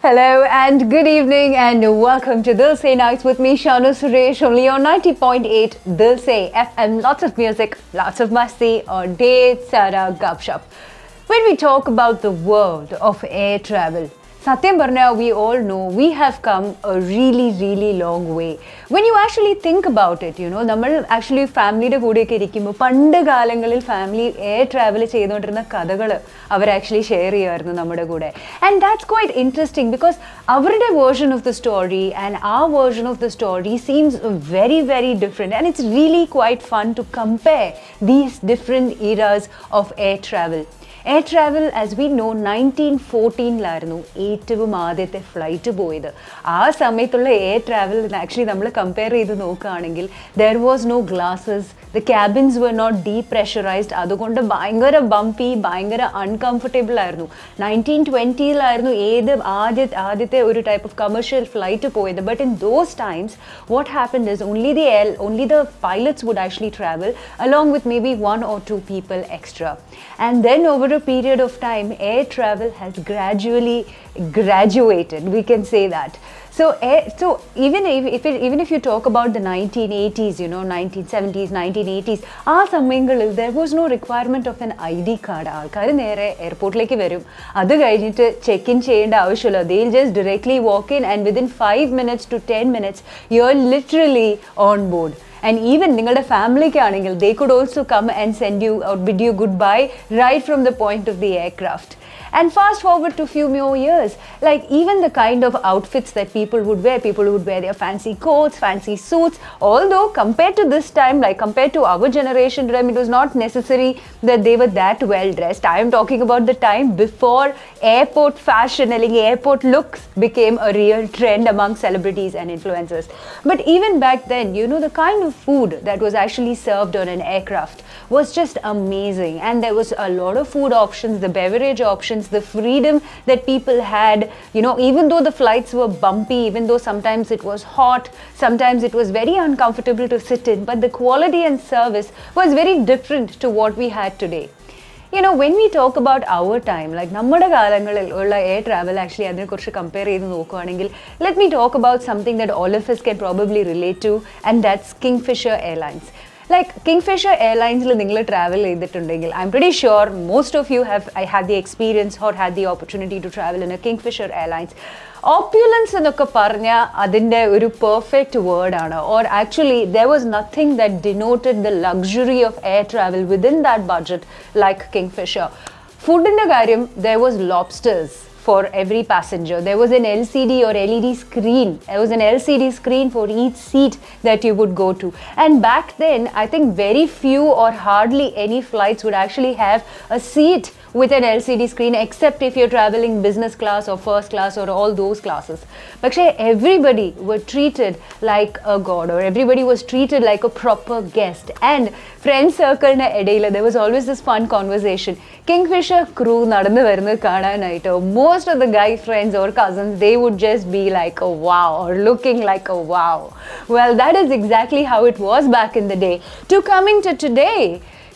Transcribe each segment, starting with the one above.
Hello and good evening and welcome to Dilse Nights with me, Shanu Suresh, only on 90.8 Dilse FM. Lots of music, lots of masti, or dates, sada, gupshup. When we talk about the world of air travel, Satyam Barna, we all know we have come a really long way. When you actually think about it, നമ്മൾ actually ഫാമിലിയുടെ കൂടെയൊക്കെ ഇരിക്കുമ്പോൾ പണ്ട് കാലങ്ങളിൽ family air travel ചെയ്തുകൊണ്ടിരുന്ന കഥകൾ അവർ actually share ചെയ്യുമായിരുന്നു നമ്മുടെ കൂടെ. And that's quite interesting because അവരുടെ version of the story and ആ version of the story seems very different. And it's really quite fun to compare these different eras of air travel. Air travel, as we know, 1914 ഏറ്റവും ആദ്യത്തെ flight പോയത്. ആ സമയത്തുള്ള air travel actually നമ്മൾ compare ചെയ്ത് നോക്കുകയാണെങ്കിൽ there was no glasses, the cabins were not depressurized, അതുകൊണ്ട് ഭയങ്കര ബംപി, ഭയങ്കര അൺകംഫർട്ടബിൾ ആയിരുന്നു. 1920 ഏത് ആദ്യത്തെ ഒരു ടൈപ്പ് ഓഫ് കമേഴ്ഷ്യൽ ഫ്ലൈറ്റ് പോയത്. But in those times what happened is only the pilots would actually travel along with maybe one or two people extra. And then over a period of time, air travel has gradually graduated, we can say that. So even if you talk about the 1980s, 1970s, 1980s, ആ സമയങ്ങളിൽ there was no requirement of an ID card. ആൾക്കാർ നേരെ എയർപോർട്ടിലേക്ക് വരും, അത് കഴിഞ്ഞിട്ട് check in ചെയ്യേണ്ട ആവശ്യമില്ല. They'll just directly walk in and within 5 minutes to 10 minutes, you're literally on board. And even നിങ്ങളുടെ ഫാമിലിക്ക് ആണെങ്കിൽ they could also come and send you or bid you goodbye right from the point of the aircraft. And fast forward to few more years, like even the kind of outfits that people would wear their fancy coats, fancy suits. Although compared to this time, like compared to our generation, it was not necessary that they were that well dressed. I am talking about the time before airport fashion, like airport looks became a real trend among celebrities and influencers. But even back then, the kind of food that was actually served on an aircraft was just amazing. And there was a lot of food options, the beverage options, the freedom that people had, even though the flights were bumpy, even though sometimes it was hot, sometimes it was very uncomfortable to sit in, but the quality and service was very different to what we had today. When we talk about our time, like നമ്മുടെ കാലങ്ങളിൽ ഉള്ള air travel actually അതിനെക്കുറിച്ച് compare ചെയ്ത് നോക്കുകയാണെങ്കിൽ, let me talk about something that all of us can probably relate to, and that's Kingfisher Airlines. Like Kingfisher Airlines നിങ്ങൾ travel ചെയ്തിട്ടുണ്ടെങ്കിൽ, I'm pretty sure most of you have had the experience or had the opportunity to travel in a Kingfisher Airlines. Opulence എന്നൊക്കെ പറഞ്ഞാൽ അതിൻ്റെ ഒരു perfect വേർഡാണ്. Or actually there was nothing that denoted the luxury of air travel within that budget like Kingfisher. ഫുഡിൻ്റെ കാര്യം, there was lobsters for every passenger. There was an LCD or LED screen. There was an LCD screen for each seat that you would go to. And back then, I think very few or hardly any flights would actually have a seat with an LCD screen, except if you're traveling business class or first class or all those classes. But everybody were treated like a god, or everybody was treated like a proper guest. And friend circle na edayila, there was always this fun conversation. Kingfisher crew nadannu varunnu kaananaittu, most of the guy friends or cousins, they would just be like a wow, or looking like a wow. Well, that is exactly how it was back in the day. To coming to today,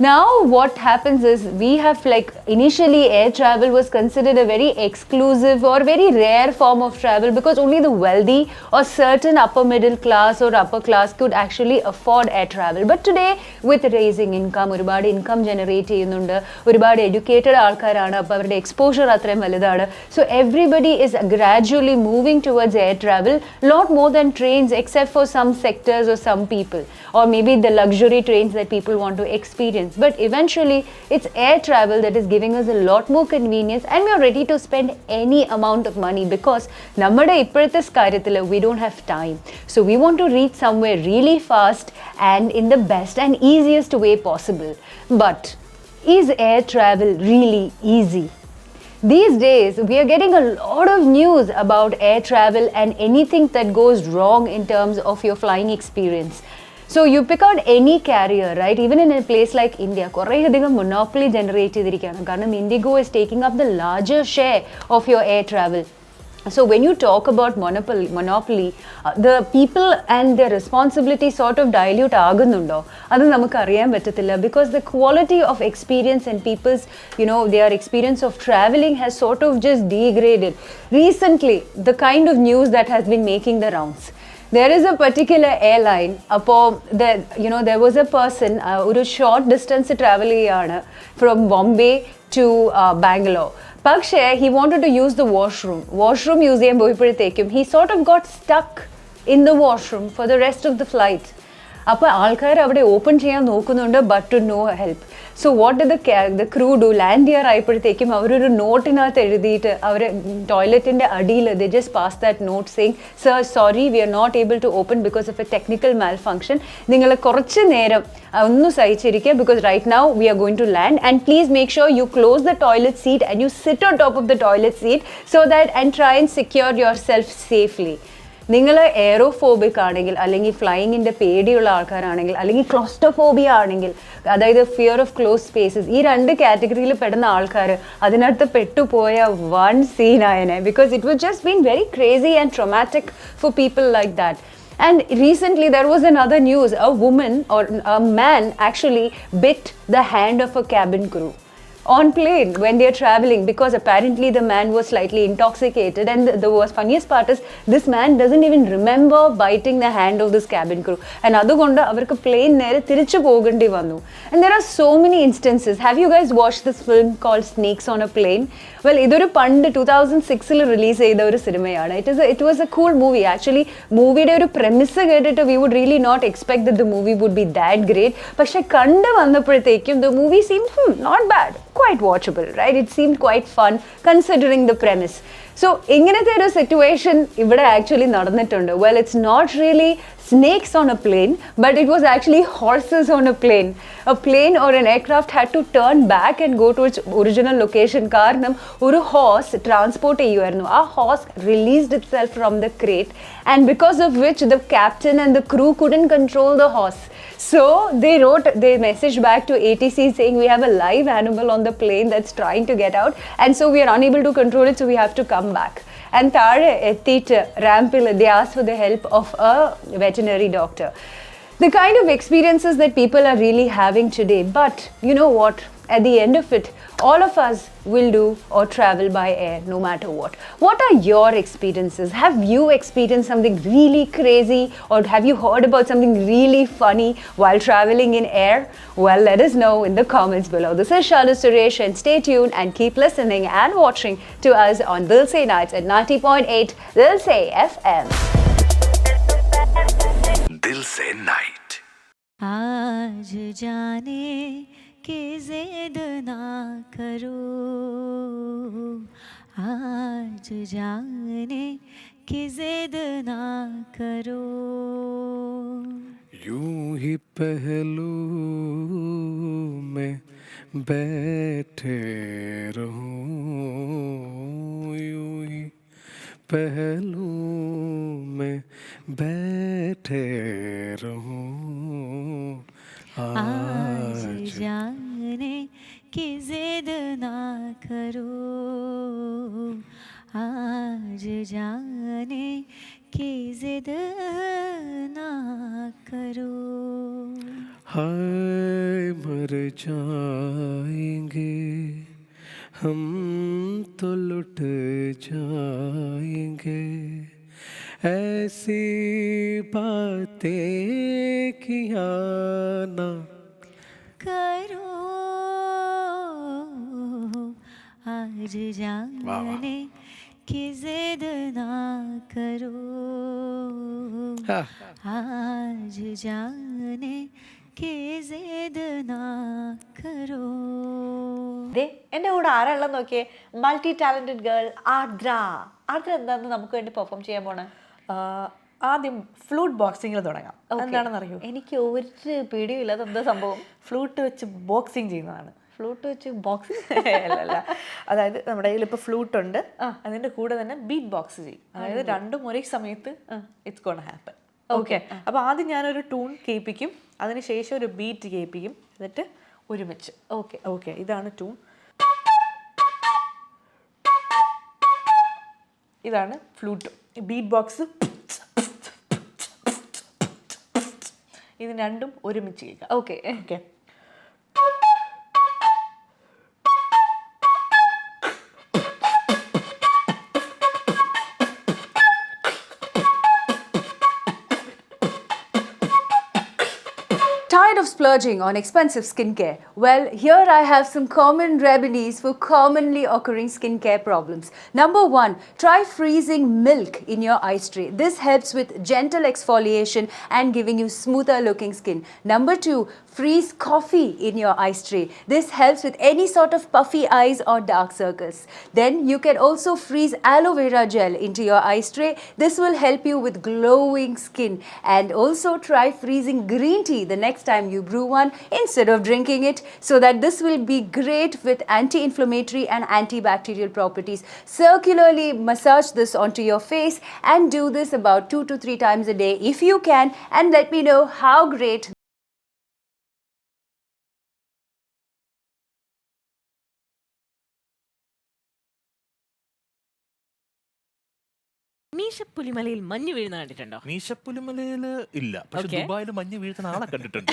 now what happens is we have, like, initially air travel was considered a very exclusive or very rare form of travel because only the wealthy or certain upper middle class or upper class could actually afford air travel. But today, with raising income, ഒരുപാട് income generate ചെയ്യുന്നുണ്ട്, ഒരുപാട് educated ആൾക്കാരാണ്, അപ്പോൾ അവരുടെ exposure അത്രയും വലുതാണ്. So everybody is gradually moving towards air travel, lot more than trains, except for some sectors or some people, or maybe the luxury trains that people want to experience. But eventually, it's air travel that is giving us a lot more convenience, and we are ready to spend any amount of money because nammade ipparathe karyathil we don't have time. So we want to reach somewhere really fast and in the best and easiest way possible. But is air travel really easy? These days, we are getting a lot of news about air travel and anything that goes wrong in terms of your flying experience. So you pick out any carrier, right? Even in a place like India, കുറേയധികം monopoly generate ചെയ്തിരിക്കുകയാണ്. കാരണം Indigo is taking up the larger share of your air travel. So when you talk about monopoly, the people and their responsibility sort of dilute ആകുന്നുണ്ടോ അത് നമുക്ക് അറിയാൻ പറ്റത്തില്ല because the quality of experience and people's their experience of traveling has sort of just degraded. Recently, the kind of news that has been making the rounds. There is a particular airline, there was a person, ഒരു short distance travel ചെയ്യാണ് from Bombay to Bangalore. പക്ഷേ he wanted to use the washroom use ചെയ്യാൻ പോയപ്പോഴത്തേക്കും he sort of got stuck in the washroom for the rest of the flight. അപ്പോൾ ആൾക്കാർ അവിടെ open ചെയ്യാൻ നോക്കുന്നുണ്ട് but to no help. So what did the crew do? Land here ആയപ്പോഴത്തേക്കും അവരൊരു നോട്ടിനകത്ത് എഴുതിയിട്ട് അവർ ടോയ്ലറ്റിൻ്റെ അടിയിൽ they just passed that note saying, sir, sorry, we are not able to open because of a technical malfunction. നിങ്ങൾ കുറച്ച് നേരം ഒന്ന് സഹിച്ചിരിക്കുക because right now we are going to land and please make sure you close the toilet seat and you sit on top of the toilet seat so that and try and secure yourself safely. നിങ്ങൾ എയറോഫോബിക് ആണെങ്കിൽ അല്ലെങ്കിൽ ഫ്ലൈയിങ്ങിൻ്റെ പേടിയുള്ള ആൾക്കാരാണെങ്കിൽ അല്ലെങ്കിൽ claustrophobia ആണെങ്കിൽ അതായത് fear of close spaces ഈ രണ്ട് കാറ്റഗറിയിൽ പെടുന്ന ആൾക്കാർ അതിനകത്ത് പെട്ടുപോയ വൺ സീനായനെ because it was just been very crazy and traumatic for people like that. And recently there was another news, a woman or a man actually bit the hand of a cabin crew on plane when they are traveling because apparently the man was slightly intoxicated and the funniest part is this man doesn't even remember biting the hand of this cabin crew and adukonda avarku plane nere tirichu pogandi vannu. And there are so many instances. Have you guys watched this film called Snakes on a Plane? Well, idoru pand 2006 il release ചെയ്ത ഒരു സിനിമയാണ്. It was a cool movie actually. മൂവിയുടെ ഒരു premise കേട്ടിട്ട് we would really not expect that the movie would be that great. പക്ഷേ കണ്ടു വന്നപ്പോഴത്തേക്കും the movie seemed not bad, quite watchable, right? It seemed quite fun considering the premise. So ഇങ്ങനത്തെ ഒരു situation ഇവിടെ actually നടന്നിട്ടുണ്ട്. Well, it's not really snakes on a plane, but it was actually horses on a plane. A plane or an aircraft had to turn back and go to its original location. കാരണം ഒരു horse transport ചെയ്യുമായിരുന്നു. ആ horse released itself from the crate and because of which the captain and the crew couldn't control the horse. So they messaged back to ATC saying we have a live animal on the plane that's trying to get out and so we are unable to control it, so we have to come back. And താഴെ എത്തിയിട്ട് റാമ്പിൽ they asked for the help of a veterinary doctor. The kind of experiences that people are really having today. But you know what? At the end of it, all of us will do or travel by air no matter what. What are your experiences? Have you experienced something really crazy or have you heard about something really funny while traveling in air? Well, let us know in the comments below. This is Shanu Suresh and stay tuned and keep listening and watching to us on Dilse Nights at 90.8 Dilse FM. Dilse Night. आज जाने कि ज़िद ना करो, आज जाने कि ज़िद ना करो, यूं ही पहलू में बैठे रहूं, यूं ही पहलू में बैठे रहूं, आज जाने की ज़िद ना करो, आज जाने की ज़िद ना करो. हाय मर जाएंगे हम तो लुट जाएंगे, ऐसी बातें किया ना करो, आज जाने की ज़िद ना करो, आज जाने की ज़िद ना करो. എൻ്റെ കൂടെ ആരാളെന്ന് നോക്കിയേ, മൾട്ടി ടാലന്റഡ് ഗേൾ ആർദ്ര. ആർദ്ര എന്താണെന്ന് നമുക്ക് വേണ്ടി പെർഫോം ചെയ്യാൻ പോണേ? ആദ്യം ഫ്ലൂട്ട് ബോക്സിങ്ങിൽ തുടങ്ങാം. എന്താണെന്ന് അറിയോ? എനിക്ക് ഒരു പേടിയില്ല. അതെന്താ സംഭവം? ഫ്ലൂട്ട് വെച്ച് ബോക്സിങ് ചെയ്യുന്നതാണ്. ഫ്ലൂട്ട് വെച്ച് ബോക്സിങ് അല്ലല്ല, അതായത് നമ്മുടെ കയ്യിൽ ഇപ്പോൾ ഫ്ലൂട്ട് ഉണ്ട്, അതിൻ്റെ കൂടെ തന്നെ ബീറ്റ് ബോക്സ് ചെയ്യും. അതായത് രണ്ടും ഒരേ സമയത്ത് ഇറ്റ്സ് ഗോണ ഹാപ്പൻ. ഓക്കെ, അപ്പോൾ ആദ്യം ഞാനൊരു ട്യൂൺ കേൾപ്പിക്കും, അതിനുശേഷം ഒരു ബീറ്റ് കേൾപ്പിക്കും, എന്നിട്ട് ഒരുമിച്ച്. ഓക്കെ ഓക്കെ, ഇതാണ് ട്യൂൺ. ഇതാണ് ഫ്ലൂട്ട്. ബീറ്റ് ബോക്സ് ഇത് രണ്ടും ഒരുമിച്ച് കേൾക്കാം. Okay okay. Tired of splurging on expensive skincare? Well, here I have some common remedies for commonly occurring skincare problems. Number 1, try freezing milk in your ice tray. This helps with gentle exfoliation and giving you smoother looking skin. Number 2, freeze coffee in your ice tray. This helps with any sort of puffy eyes or dark circles. Then you can also freeze aloe vera gel into your ice tray. This will help you with glowing skin. And also try freezing green tea the next time you brew one instead of drinking it, so that this will be great with anti-inflammatory and antibacterial properties. Circularly massage this onto your face and do this about 2 to 3 times a day if you can, and let me know how great മീശപ്പുലിമലയിൽ മഞ്ഞ് വീഴുന്ന കണ്ടിട്ടുണ്ടോ? മീശപ്പുലിമലയില് ഇല്ല, പക്ഷെ ദുബായിൽ മഞ്ഞ് വീഴ്ത്തുന്ന ആളെ കണ്ടിട്ടുണ്ട്.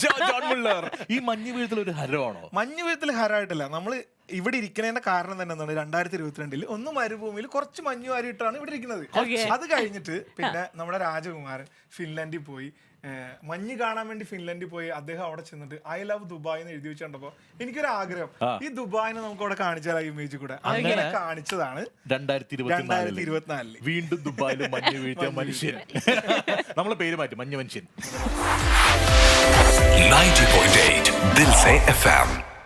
John Muller, ഈ മഞ്ഞ് വീഴ്ത്തൽ ഒരു ഹരമാണോ? മഞ്ഞ് വീഴ്ത്തൽ ഹരമായിട്ടില്ല. നമ്മൾ ഇവിടെ ഇരിക്കുന്നതിന്റെ കാരണം തന്നെ എന്താണ്, 2022 ഒന്ന് മരുഭൂമിയിൽ കുറച്ച് മഞ്ഞ് വാരിയിട്ടാണ് ഇവിടെ ഇരിക്കുന്നത്. അത് കഴിഞ്ഞിട്ട് പിന്നെ നമ്മുടെ രാജകുമാരൻ ഫിൻലാൻഡിൽ പോയി മഞ്ഞ് കാണാൻ വേണ്ടി ഫിൻലാൻഡിൽ പോയി. അദ്ദേഹം അവിടെ ചെന്നിട്ട് ഐ ലവ് ദുബായ് എന്ന് എഴുതി വെച്ചിട്ടുണ്ടപ്പോ എനിക്കൊരു ആഗ്രഹം, ഈ ദുബായിനെ നമുക്ക് അവിടെ കാണിച്ചാൽ ഇമേജ് കൂടെ അങ്ങനെ കാണിച്ചതാണ് 2024 വീണ്ടും ദുബായിൽ മഞ്ഞ് വീഴ്ത്തിയ മനുഷ്യൻ. നമ്മളെ പേര് മാറ്റി, മഞ്ഞ് മനുഷ്യൻ. 90.8 ദിൽസെ FM.